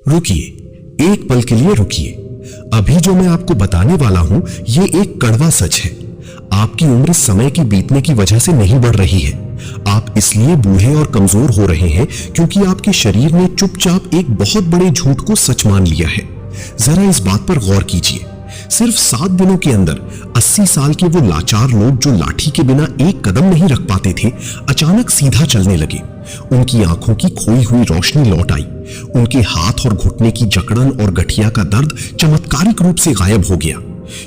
रुकिए, एक पल के लिए रुकिए। अभी जो मैं आपको बताने वाला हूं, ये एक कड़वा सच है। आपकी उम्र समय की बीतने की वजह से नहीं बढ़ रही है। आप इसलिए बूढ़े और कमजोर हो रहे हैं क्योंकि आपके शरीर ने चुपचाप एक बहुत बड़े झूठ को सच मान लिया है। जरा इस बात पर गौर कीजिए। सिर्फ 7 दिनों के अंदर 80 साल के वो लाचार लोग जो लाठी के बिना एक कदम नहीं रख पाते थे, अचानक सीधा चलने लगे। उनकी आंखों की खोई हुई रोशनी लौट आई। उनके हाथ और घुटने की जकड़न और गठिया का दर्द चमत्कारिक रूप से गायब हो गया।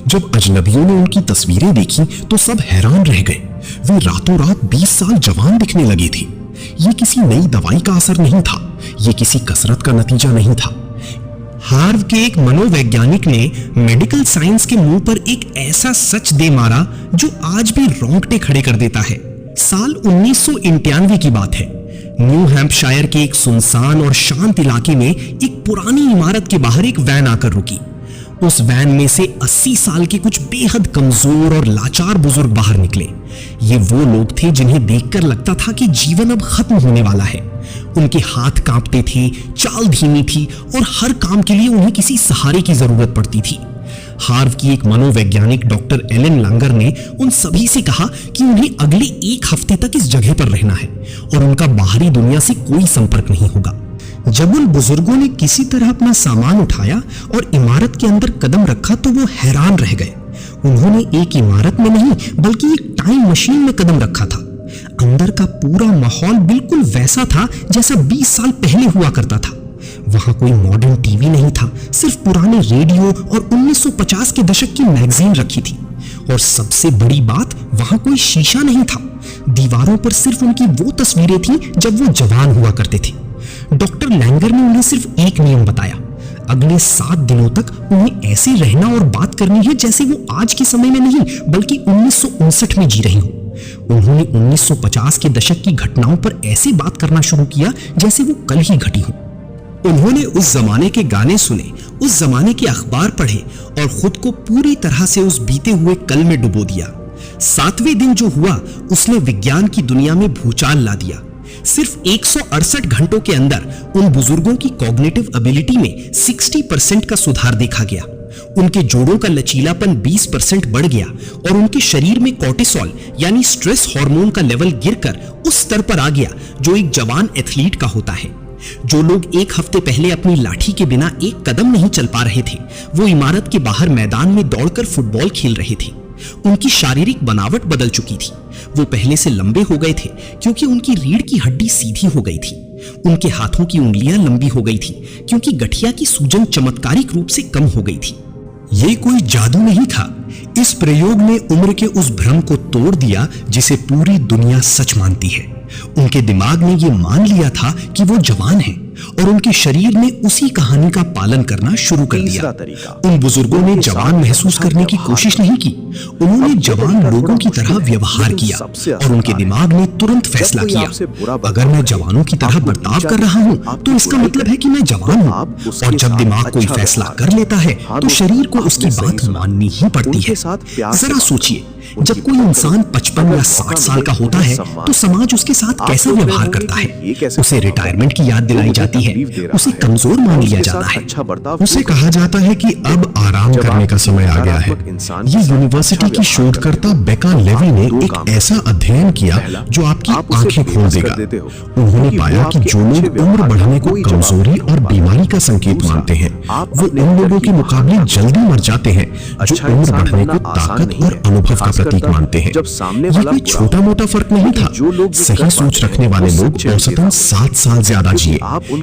जब अजनबियों ने उनकी तस्वीरें देखी तो सब हैरान रह गए। वे रातों रात 20 साल जवान दिखने लगे थे। ये किसी नई दवाई का असर नहीं था, ये किसी कसरत का नतीजा नहीं था। हार्व के एक मनोवैज्ञानिक ने मेडिकल साइंस के मुंह पर एक ऐसा सच दे मारा जो आज भी रोंगटे खड़े कर देता है। साल 1991 की बात है। न्यू हैम्पशायर के एक सुनसान और शांत इलाके में एक पुरानी इमारत के बाहर एक वैन आकर रुकी। उस वैन में से 80 साल के कुछ बेहद कमजोर और लाचार बुजुर्ग बाहर निकले। ये वो लोग थे जिन्हें देखकर लगता था कि जीवन अब खत्म होने वाला है। उनके हाथ कांपते थे, चाल धीमी थी और हर काम के लिए उन्हें किसी सहारे की जरूरत पड़ती थी। हार्व की एक मनोवैज्ञानिक डॉक्टर एलन लैंगर ने उन सभी से कहा कि उन्हें अगले 1 हफ्ते तक इस जगह पर रहना है और उनका बाहरी दुनिया से कोई संपर्क नहीं होगा। जब उन बुजुर्गों ने किसी तरह अपना सामान उठाया और इमारत के अंदर कदम रखा तो वो हैरान रह गए। उन्होंने एक इमारत में नहीं बल्कि एक टाइम मशीन में कदम रखा था। अंदर का पूरा माहौल बिल्कुल वैसा था जैसा 20 साल पहले हुआ करता था। वहां कोई मॉडर्न टीवी नहीं था, सिर्फ पुराने रेडियो और 1950 के दशक की मैगजीन रखी थी। और सबसे बड़ी बात, वहां कोई शीशा नहीं था। दीवारों पर सिर्फ उनकी वो तस्वीरें थीं जब वो जवान हुआ करते थे। डॉक्टर लैंगर ने उन्हें सिर्फ एक नियम बताया। अगले 7 दिनों तक उन्हें ऐसे रहना और बात करनी है जैसे वो आज के समय में नहीं बल्कि 1959 में जी रही हो। उन्होंने 1950 के दशक की घटनाओं पर ऐसे बात करना शुरू किया जैसे वो कल ही घटी हो। उन्होंने उस जमाने के गाने सुने, उस जमाने के अखबार पढ़े और खुद को पूरी तरह से उस बीते हुए कल में डुबो दिया। 7वें दिन जो हुआ उसने विज्ञान की दुनिया में भूचाल ला दिया। सिर्फ 168 घंटों के अंदर उन बुजुर्गों की कॉग्निटिव एबिलिटी में 60% का सुधार देखा गया। उनके जोड़ों का लचीलापन 20% बढ़ गया और उनके शरीर में कोर्टिसोल यानी स्ट्रेस हार्मोन का लेवल गिरकर उस स्तर पर आ गया जो एक जवान एथलीट का होता है। जो लोग 1 हफ्ते पहले अपनी लाठी के बिना एक कदम नहीं चल पा रहे थे, वो इमारत के बाहर मैदान में दौड़कर फुटबॉल खेल रहे थे। उनकी शारीरिक बनावट बदल चुकी थी। वो पहले से लंबे हो गए थे क्योंकि उनकी रीढ़ की हड्डी सीधी हो गई थी। उनके हाथों की उंगलियां लंबी हो गई थी क्योंकि गठिया की सूजन चमत्कारिक रूप से कम हो गई थी। ये कोई जादू नहीं था। इस प्रयोग ने उम्र के उस भ्रम को तोड़ दिया जिसे पूरी दुनिया सच मानती है। उनके दिमाग ने यह मान लिया था कि वो जवान हैं और उनके शरीर ने उसी कहानी का पालन करना शुरू कर दिया। उन बुजुर्गों ने जवान महसूस करने की कोशिश नहीं की। उन्होंने जवान लोगों की तरह व्यवहार किया और उनके दिमाग ने तुरंत फैसला किया, अगर मैं जवानों की तरह बर्ताव कर रहा हूं तो इसका मतलब है कि मैं जवान हूं। और जब दिमाग कोई फैसला कर लेता है तो शरीर को उसकी बात माननी ही पड़ती है। जरा सोचिए, जब कोई इंसान 55 या 60 साल का होता है तो समाज उसके साथ कैसे व्यवहार करता है? उसे रिटायरमेंट की याद दिलाई जाती है, उसे कमजोर मान लिया जाता है, उसे कहा जाता है कि अब आराम करने का समय आ गया है। ये यूनिवर्सिटी की शोधकर्ता बेका लेवी ने एक ऐसा अध्ययन किया जो आपकी आंखें खोल देगा। उन्होंने पाया कि जो लोग उम्र बढ़ने को कमजोरी और बीमारी का संकेत मानते हैं, वो उन लोगों के मुकाबले जल्दी मर जाते हैं जो उम्र बढ़ने को ताकत और अनुभव का प्रतीक मानते हैं। ये कोई छोटा मोटा फर्क नहीं था। सही सोच रखने वाले लोग औसतन 7 साल ज्यादा जिए।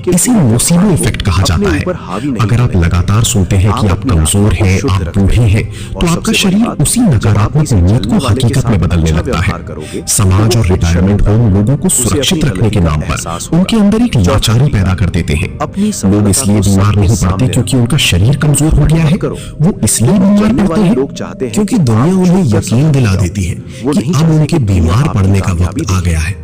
इसे नोसिबो इफेक्ट कहा जाता है। अगर आप लगातार सुनते हैं कि आप कमजोर हैं, आप बूढ़े हैं, तो आपका शरीर उसी नकारात्मक उम्मीद को हकीकत में बदलने लगता है। समाज और रिटायरमेंट होम लोगों को सुरक्षित रखने के नाम पर उनके अंदर एक लाचारी पैदा कर देते हैं। लोग इसलिए बीमार नहीं पड़ते क्योंकि उनका शरीर कमजोर हो गया है, वो इसलिए बीमार पड़ते हैं क्योंकि दुनिया उन्हें यकीन दिला देती है कि अब उनके बीमार पड़ने का वक्त आ गया है।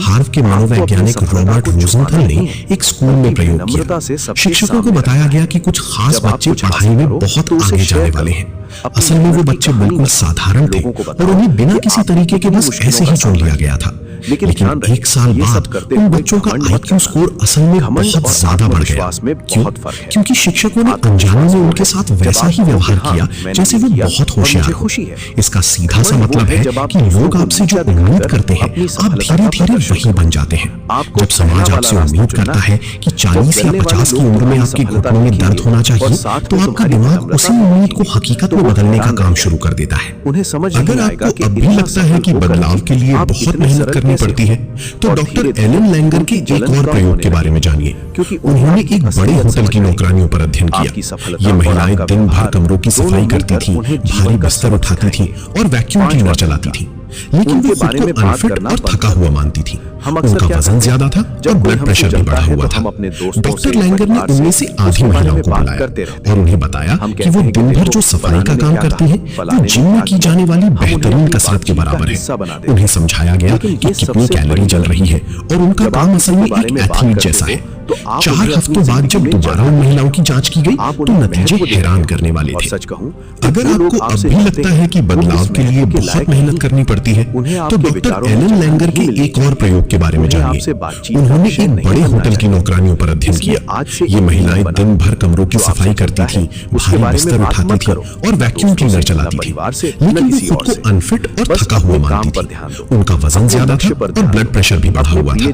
हार्व के मनोवैज्ञानिक रॉबर्ट रोजेंथल ने एक स्कूल में प्रयोग किया। शिक्षकों को बताया गया कि कुछ खास बच्चे पढ़ाई में बहुत आगे जाने वाले हैं। असल में वो बच्चे बिल्कुल साधारण थे और उन्हें बिना किसी तरीके के बस ऐसे ही चुन लिया गया था। लेकिन एक साल बाद उन बच्चों का IQ स्कोर असल में बहुत ज्यादा बढ़ गया। क्यों? क्योंकि शिक्षकों ने अनजाने में उनके साथ वैसा ही व्यवहार किया जैसे वो बहुत होशियार हो। इसका सीधा सा मतलब है कि लोग आपसे जो उम्मीद करते हैं आप धीरे धीरे वही बन जाते हैं। जब समाज आपसे उम्मीद करता है कि 40 या 50 की उम्र में आपके घुटनों में दर्द होना चाहिए, तो आपका दिमाग उसी उम्मीद को हकीकत में बदलने का काम शुरू कर देता है। अगर आपको अब भी लगता है कि बदलाव के लिए बहुत मेहनत करनी पड़ती है, तो डॉक्टर एलन लैंगर के एक और प्रयोग के बारे में जानिए। उन्होंने एक बड़े होटल की नौकरानियों पर अध्ययन किया। ये महिलाएं दिन भर कमरों की सफाई करती थीं, भारी बिस्तर उठाती थीं और वैक्यूम क्लीनर चलाती थीं, लेकिन वे खुद को अनफिट और थका हुआ मानती थी। उनका वजन ज्यादा था और ब्लड प्रेशर भी बढ़ा हुआ था। डॉक्टर लैंगर ने उनमें से आधी महिलाओं को बुलाया और उन्हें बताया कि वो दिन भर जो सफाई का काम करती हैं, वो जिम में की जाने वाली बेहतरीन कसरत के बराबर है। उन्हें समझाया गया कि कितनी कैलोरी जल रही है और उनका काम असल में एक एथलीट जैसा है। 4 हफ्तों बाद जब दोबारा उन महिलाओं की जांच की गई तो नतीजे हैरान करने वाले थे। अगर आपको अब भी लगता है कि बदलाव के लिए बहुत मेहनत करनी पड़ती है, तो डॉक्टर एलन लैंगर के एक और प्रयोग के बारे में जानिए। उन्होंने एक बड़े होटल की नौकरानियों पर अध्ययन किया। ये महिलाएं दिन भर कमरों की सफाई करती थीं, भारी बिस्तर उठाती थीं और वैक्यूम क्लीनर चलाती थीं, लेकिन वो खुद को अनफिट और थका हुआ मानती थीं। उनका वजन ज्यादा था और ब्लड प्रेशर भी बढ़ा हुआ था।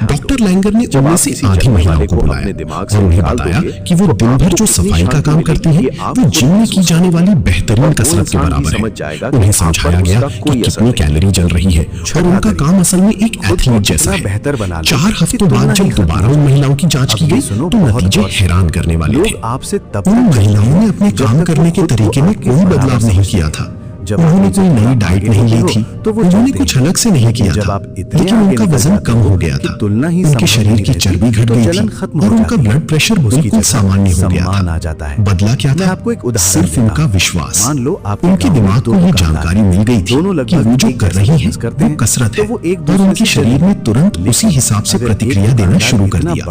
डॉक्टर लैंगर ने उनमें से आधी महिलाओं को बुलाया और उन्हें बताया कि वो दिन भर जो सफाई का काम करती हैं, वो जिम में की जाने वाली बेहतरीन कसरत के बराबर है। उन्हें समझाया गया कि कितनी कैलोरी जल रही है और उनका काम असल में एक एथलीट जैसा है। 4 हफ्तों बाद जब दोबारा उन महिलाओं की जांच की गई तो नतीजे हैरान करने वाले थे। उन महिलाओं ने अपने काम करने के तरीके में कोई बदलाव नहीं किया था। उन्होंने कोई नई डाइट नहीं ली थी, उन्होंने कुछ अलग से नहीं किया था, लेकिन उनका वजन कम हो गया था, उनके शरीर की चर्बी घट गई थी और उनका ब्लड प्रेशर बिल्कुल सामान्य हो गया था। बदला क्या था? सिर्फ उनका विश्वास। उनके दिमाग को ये जानकारी मिल गई थी कि वो जो कर रही है वो कसरत है और उनके शरीर ने तुरंत उसी हिसाब से प्रतिक्रिया देना शुरू कर दिया।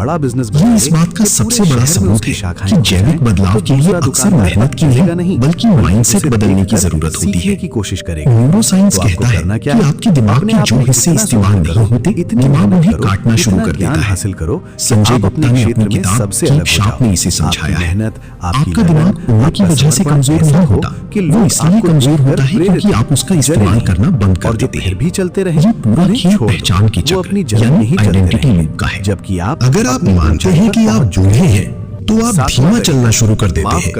ये इस बात का सबसे बड़ा सबूत है कि जैविक बदलाव के लिए अक्सर मेहनत की नहीं बल्कि माइंडसेट बदलने की जरूरत होती है। की कोशिश करेंगे। न्यूरोसाइंस कहता है कि आपके दिमाग के जो हिस्से इस्तेमाल नहीं होते, दिमाग उन्हें काटना शुरू कर देता है। हासिल करो। संजय गुप्ता ने अपनी किताब कीप शार्प में इसे समझाया है। आपका दिमाग उम्र की वजह से कमजोर नहीं होता, वो इसलिए कमजोर होता है क्योंकि आप उसका इस्तेमाल करना बंद कर देते हैं। भी चलते रहे। ये पूरा खेल पहचान की चक्र यानी आइडेंटिटी लूप का है। जबकि अगर आप मानते हैं कि आप जूझे हैं तो आप धीमा चलना शुरू कर देते हैं।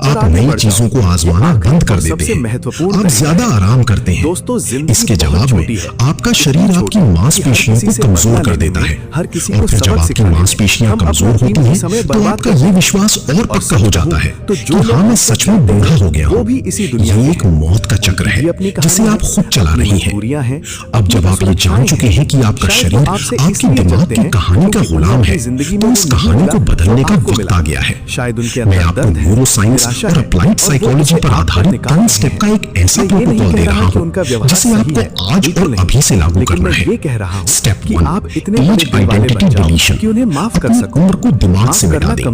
आप नई चीजों को आजमाना बंद कर देते हैं। आप ज्यादा आराम करते हैं। इसके जवाब में आपका शरीर आपकी मांसपेशियों को कमजोर कर देता है और फिर जब आपकी मांसपेशियां कमजोर होती हैं तो आपका ये विश्वास और पक्का हो जाता है कि हाँ, मैं सच में बूढ़ा हो गया हूँ। ये एक मौत का चक्र है जिसे आप खुद चला रही हैं। अब जब आप ये जान चुके हैं कि आपका शरीर आपके दिमाग की कहानी का गुलाम है, तो इस कहानी को बदलने का वक्त आ गया है। शायद उनके मैं आपको न्यूरो साइंस और अप्लाइड साइकोलॉजी पर आधारित 10 स्टेप का एक ऐसा प्रोटोकॉल दे रहा हूं जिसे आपको आज और अभी से लागू करना है। Step 1, as identity deletion. अपनी उम्र को दिमाग से मिटा दें।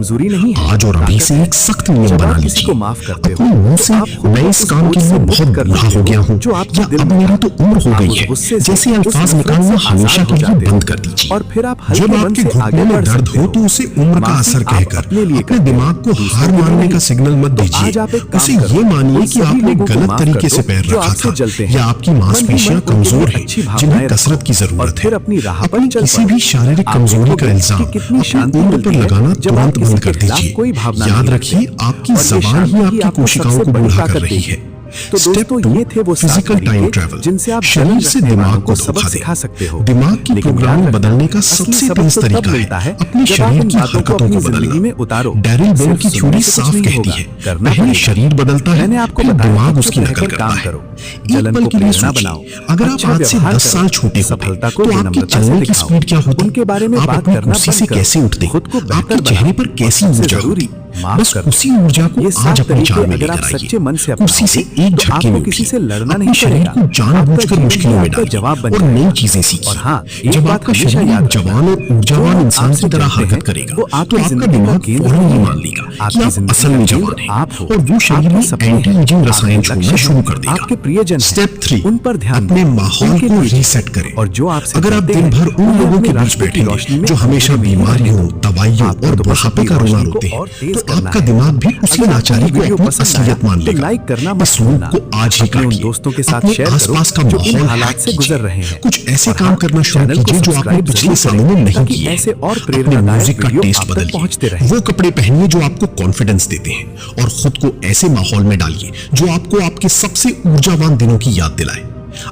आज और अभी से एक सख्त नियम बना लीजिए। अपने मुंह से मैं इस काम के लिए बहुत बूढ़ा हो गया हूँ या अब मेरी तो उम्र हो गई है जैसे अल्फाज निकालना हमेशा के लिए बंद कर दीजिए। और फिर आप जब आपके घुटने में दर्द हो तो उसे उम्र का असर कहकर अपने दिमाग को हार मानने का सिग्नल मत दीजिए। उसे ये मानिए कि आपने गलत तरीके से पैर रखा था या आपकी मांसपेशियां कमजोर हैं जिन्हें कसरत की जरूरत है। अपनी किसी भी शारीरिक कमजोरी का इल्जाम अपनी उम्र पर लगाना तुरंत बंद कर दीजिए। याद रखिए, आपकी जबान ही आपकी कोशिकाओं को बूढ़ा कर रही है। तो दोस्तों, ये थे वो फिजिकल टाइम ट्रैवल जिनसे आप शरीर से दिमाग को सबक सिखा सकते हो। दिमाग की प्रोग्रामिंग बदलने का सबसे तेज तरीका है अपने शरीर की हरकतों को बदलना। डैरिल बेल की थ्योरी साफ कहती है, पहले शरीर बदलता है फिर दिमाग उसकी नकल करता है। एक पल के लिए सोचिए, अगर आप आज से 10 साल छोटे होते तो आपकी चलने की स्पीड क्या होती? उनके बारे में आप बात अपनी करना कुर्सी से कैसे उठते? आपके चेहरे पर कैसी ऊर्जा होती? माफ बस कर उसी ऊर्जा को ये आज 7 अपने तरीके चाल में अगर आप लेकर सच्चे मन से आइए। उसी से अपनाओगे, एक तो झटके आपको में किसी से लड़ना अपने नहीं शरीर पड़ेगा। को जानबूझकर आपका मुश्किलों में जीवन आपका जवाब डालिए बन और नई जाएगा। चीजें सीखिए। और हाँ, एक जब बात आपका हमेशा शरीर याद एक जवान और रखना, ऊर्जावान जो इंसान आपसे की तरह डरते हैं, हरकत करेगा, वो तो आपकी आपका जिंदगी का दिमाग केंद्र फौरन ही नहीं मान लेगा कि आपकी आप जिंदगी असल का में केंद्र जवान हैं आप हो, और वो शरीर आपके में सपने हैं, एंटी एजिंग रसायन आपके छोड़ना लक्ष्य शुरू हैं, कर देगा। आपके प्रियजन हैं, स्टेप 3, उन पर ध्यान अपने दें, माहौल उनके को पीछे। रीसेट करें। और जो आपसे अगर आप डरते दिन हैं, भर उन उन्हें लोगों अपने के बीच रास्ते की रोशनी बैठेंगे में जो हमेशा अंधेरे में बीमारियों, नहीं दवाइयों आपको और तो बस बुढ़ापे अपनी का रोना रोशनी को रोते और हैं, तेज तो करना आपका है। दिमाग भी उसी अगर लाचारी आपको को वीडियो अपनी पसंद असलियत आया, मान तो लेगा। लाइक करना मत इस लूप भूलना। को आज ही अपने उन काटिए। दोस्तों के साथ अपने शेयर करो आसपास का जो इन माहौल हालात हैक से गुजर रहे कीजिए। हैं। कुछ ऐसे और काम हाँ, करना शुरू चैनल को कीजिए जो आपने सब्सक्राइब पिछले जरूर सालों में करें, नहीं ताकि किए हैं। ऐसे और अपने प्रेरणादायक म्यूजिक का वीडियो टेस्ट आप तक पहुंचते बदलिए। रहें। वो कपड़े पहनिए जो आपको कॉन्फिडेंस देते हैं और खुद को ऐसे माहौल में डालिए जो आपको आपके सबसे ऊर्जावान दिनों की याद दिलाए।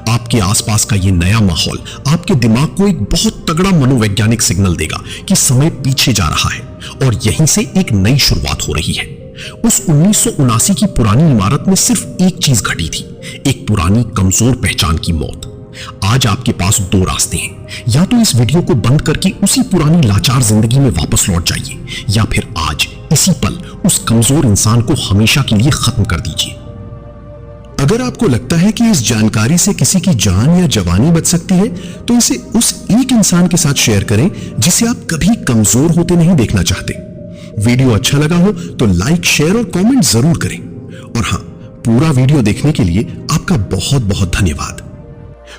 आपके आसपास का ये नया माहौल आपके दिमाग को एक बहुत तगड़ा मनोवैज्ञानिक सिग्नल देगा कि समय पीछे जा रहा है और यहीं से एक नई शुरुआत हो रही है। उस 1979 की पुरानी इमारत में सिर्फ एक चीज घटी थी, एक पुरानी कमजोर पहचान की मौत। आज आपके पास दो रास्ते हैं, या तो इस वीडियो को बंद करके उसी पुरानी लाचार जिंदगी में वापस लौट जाइए, या फिर आज इसी पल उस कमजोर इंसान को हमेशा के लिए खत्म कर दीजिए। अगर आपको लगता है कि इस जानकारी से किसी की जान या जवानी बच सकती है, तो इसे उस एक इंसान के साथ शेयर करें जिसे आप कभी कमजोर होते नहीं देखना चाहते। वीडियो अच्छा लगा हो तो लाइक, शेयर और कमेंट जरूर करें। और हां, पूरा वीडियो देखने के लिए आपका बहुत बहुत धन्यवाद।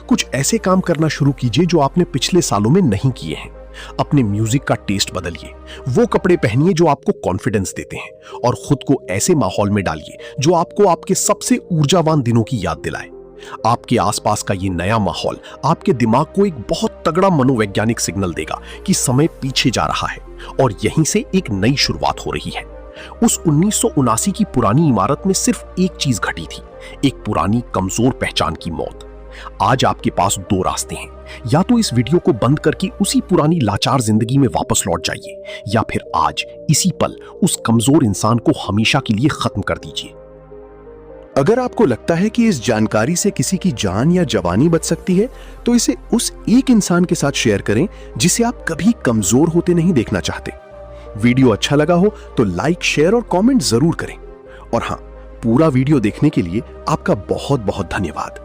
कुछ ऐसे काम करना शुरू कीजिए जो आपने पिछले सालों में नहीं किए हैं। अपने म्यूजिक का टेस्ट बदलिए, वो कपड़े पहनिए जो आपको कॉन्फिडेंस देते हैं और खुद को ऐसे माहौल में डालिए जो आपको आपके सबसे ऊर्जावान दिनों की याद दिलाए। आपके आसपास का ये नया माहौल आपके दिमाग को एक बहुत तगड़ा मनोवैज्ञानिक सिग्नल देगा कि समय पीछे जा रहा है और यहीं से एक नई शुरुआत हो रही है। उस 1979 की पुरानी इमारत में सिर्फ एक चीज घटी थी, एक पुरानी कमजोर पहचान की मौत। आज आपके पास दो रास्ते हैं, या तो इस वीडियो को बंद करके उसी पुरानी लाचार जिंदगी में वापस लौट जाइए, या फिर आज इसी पल उस कमजोर इंसान को हमेशा के लिए खत्म कर दीजिए। अगर आपको लगता है कि इस जानकारी से किसी की जान या जवानी बच सकती है, तो इसे उस एक इंसान के साथ शेयर करें जिसे आप कभी कमजोर होते नहीं देखना चाहते। वीडियो अच्छा लगा हो तो लाइक, शेयर और कमेंट जरूर करें। और हां, पूरा वीडियो देखने के लिए आपका बहुत बहुत धन्यवाद।